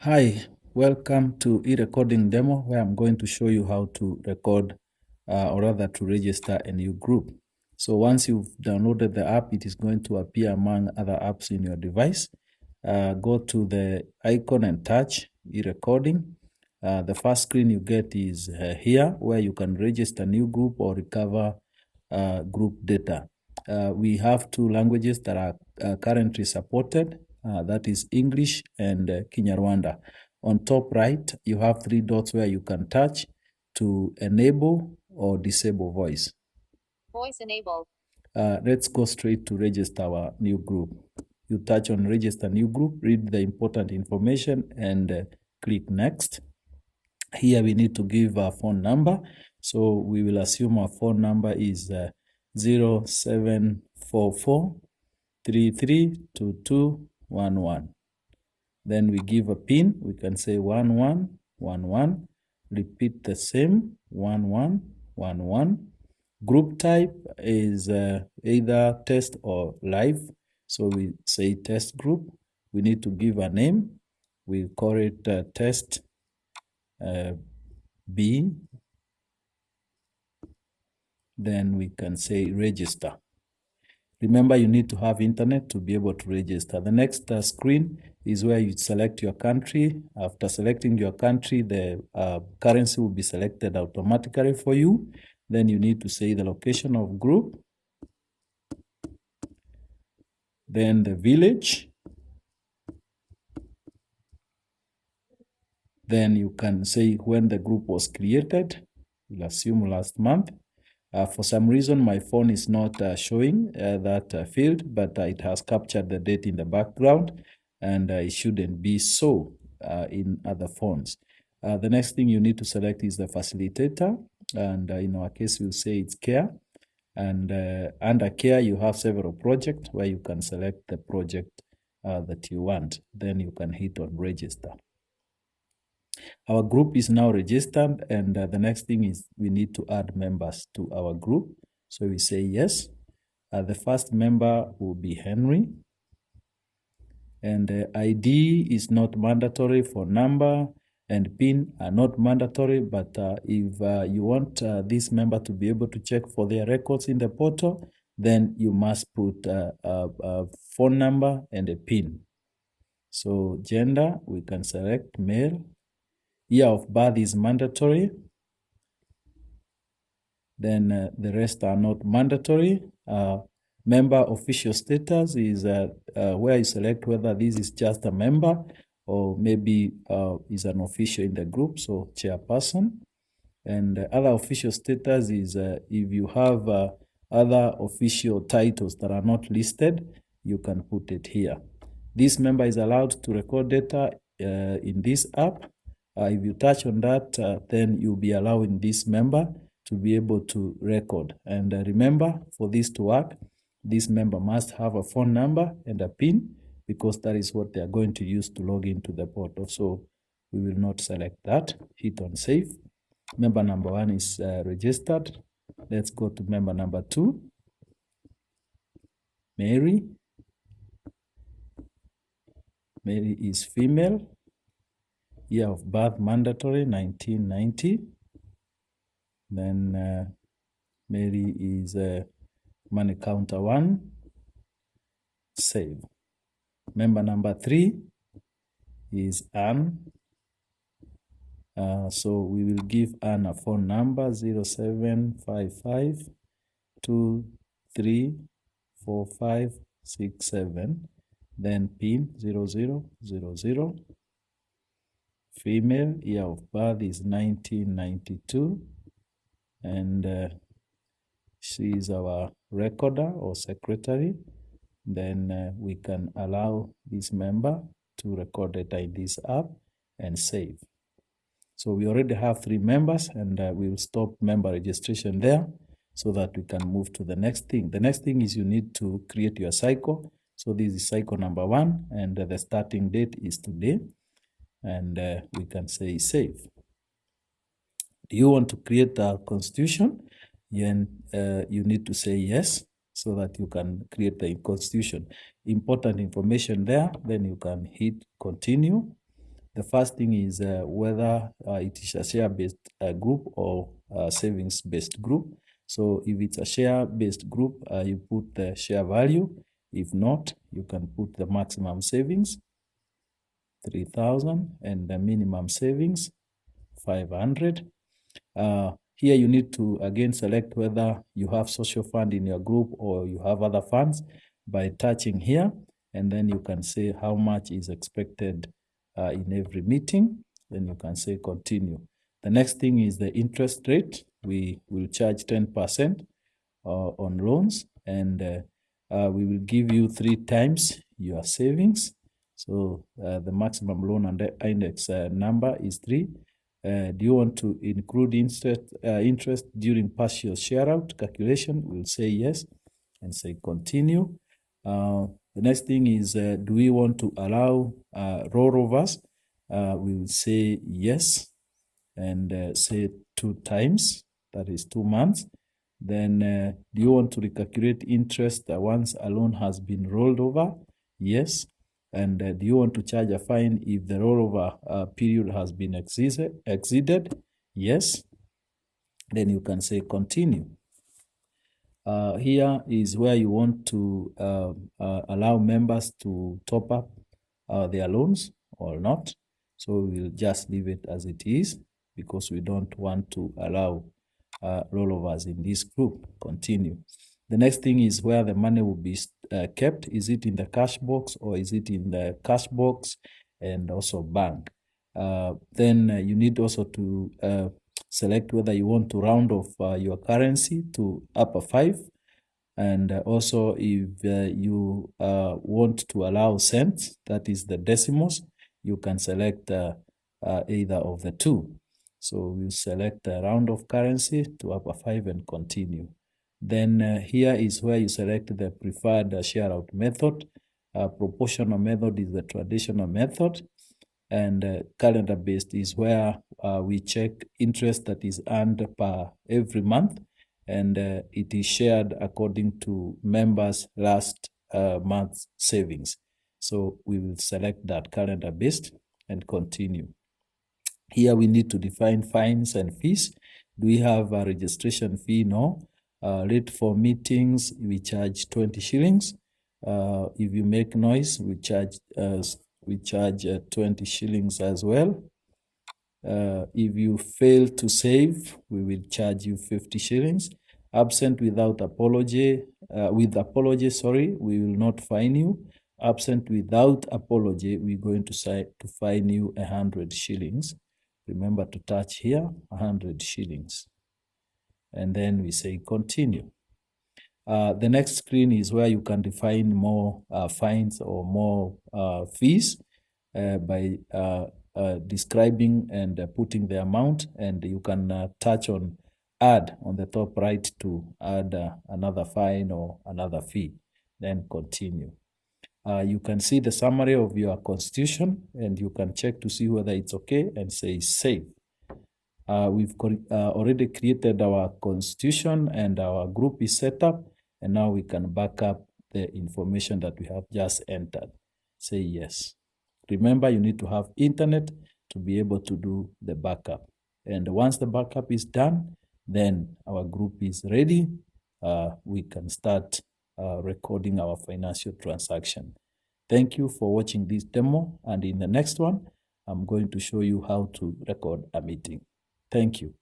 Hi, welcome to e-recording demo where I'm going to show you how to record or rather to register a new group. So once you've downloaded the app, it is going to appear among other apps in your device. Go to the icon and touch e-recording. The first screen you get is here where you can register a new group or recover group data. We have two languages that are currently supported. That is English and Kinyarwanda. On top right, you have three dots where you can touch to enable or disable voice. Voice enabled. Let's go straight to register our new group. You touch on register new group, read the important information and click next. Here we need to give a phone number. So we will assume our phone number is 0744 332211. Then we give a pin. We can say 1111. Repeat the same 1111. Group type is either test or live. So we say test group. We need to give a name. We call it test B. Then we can say register. Remember, you need to have internet to be able to register. The next screen is where you select your country. After selecting your country, the currency will be selected automatically for you. Then you need to say the location of group. Then the village. Then you can say when the group was created. We'll assume last month. For some reason, my phone is not showing that field, but it has captured the date in the background, and it shouldn't be so in other phones. The next thing you need to select is the facilitator, and in our case, we'll say it's CARE. And under CARE, you have several projects where you can select the project that you want. Then you can hit on register. Our group is now registered, and the next thing is we need to add members to our group. So we say yes. The first member will be Henry, and ID is not mandatory for number, and PIN are not mandatory, but if you want this member to be able to check for their records in the portal, then you must put a phone number and a PIN. So gender, we can select male. Year of birth is mandatory. Then the rest are not mandatory. Member official status is where you select whether this is just a member or maybe is an official in the group, so chairperson. And other official status is if you have other official titles that are not listed, you can put it here. This member is allowed to record data in this app. If you touch on that, then you'll be allowing this member to be able to record. And remember, for this to work, this member must have a phone number and a PIN because that is what they are going to use to log into the portal. So we will not select that. Hit on save. Member number 1 is registered. Let's go to member number 2. Mary. Mary is female. Year of birth mandatory, 1990. Then Mary is money counter 1. Save. Member number 3 is Anne. So we will give Anne a phone number 0755 234567. Then PIN 0000. Female, year of birth is 1992. And she is our recorder or secretary. Then we can allow this member to record data in this app and save. So we already have 3 members, and we will stop member registration there so that we can move to the next thing. The next thing is you need to create your cycle. So this is cycle number 1, and the starting date is today. And we can say save. Do you want to create a constitution? Then you need to say yes so that you can create the constitution. Important information there. Then you can hit continue. The first thing is whether it is a share-based group or a savings-based group. So if it's a share-based group, you put the share value. If not, you can put the maximum savings, 3,000, and the minimum savings, 500. Here you need to again select whether you have social fund in your group or you have other funds by touching here, and then you can say how much is expected in every meeting. Then you can say continue. The next thing is the interest rate. We will charge 10% on loans, and we will give you 3 times your savings. So the maximum loan and the index number is 3. Do you want to include interest during partial share out calculation? We'll say yes and say continue. The next thing is, do we want to allow rollovers? We will say yes and say 2 times, that is 2 months. Then do you want to recalculate interest once a loan has been rolled over? Yes. And do you want to charge a fine if the rollover period has been exceeded? Yes. Then you can say continue. Here is where you want to allow members to top up their loans or not. So we'll just leave it as it is because we don't want to allow rollovers in this group. Continue. The next thing is where the money will be kept. Is it in the cash box or is it in the cash box and also bank? Then you need also to select whether you want to round off your currency to upper 5. And also if you want to allow cents, that is the decimals, you can select either of the 2. So we'll select a round of currency to upper 5 and continue. Then here is where you select the preferred share out method. Proportional method is the traditional method, and calendar based is where we check interest that is earned per every month, and it is shared according to members' last month's savings. So we will select that calendar based and continue. Here we need to define fines and fees. Do we have a registration fee? No. Rate for meetings, we charge 20 shillings. If you make noise, we charge 20 shillings as well. If you fail to save, we will charge you 50 shillings. Absent without apology, with apology, sorry, we will not fine you. Absent without apology, we're going to fine you 100 shillings. Remember to touch here, 100 shillings. And then we say continue. The next screen is where you can define more fines or more fees by describing and putting the amount, and you can touch on add on the top right to add another fine or another fee, then continue. You can see the summary of your constitution, and you can check to see whether it's okay and say save. We've already created our constitution and our group is set up, and now we can back up the information that we have just entered. Say yes. Remember, you need to have internet to be able to do the backup. And once the backup is done, then our group is ready. We can start recording our financial transaction. Thank you for watching this demo. And in the next one, I'm going to show you how to record a meeting. Thank you.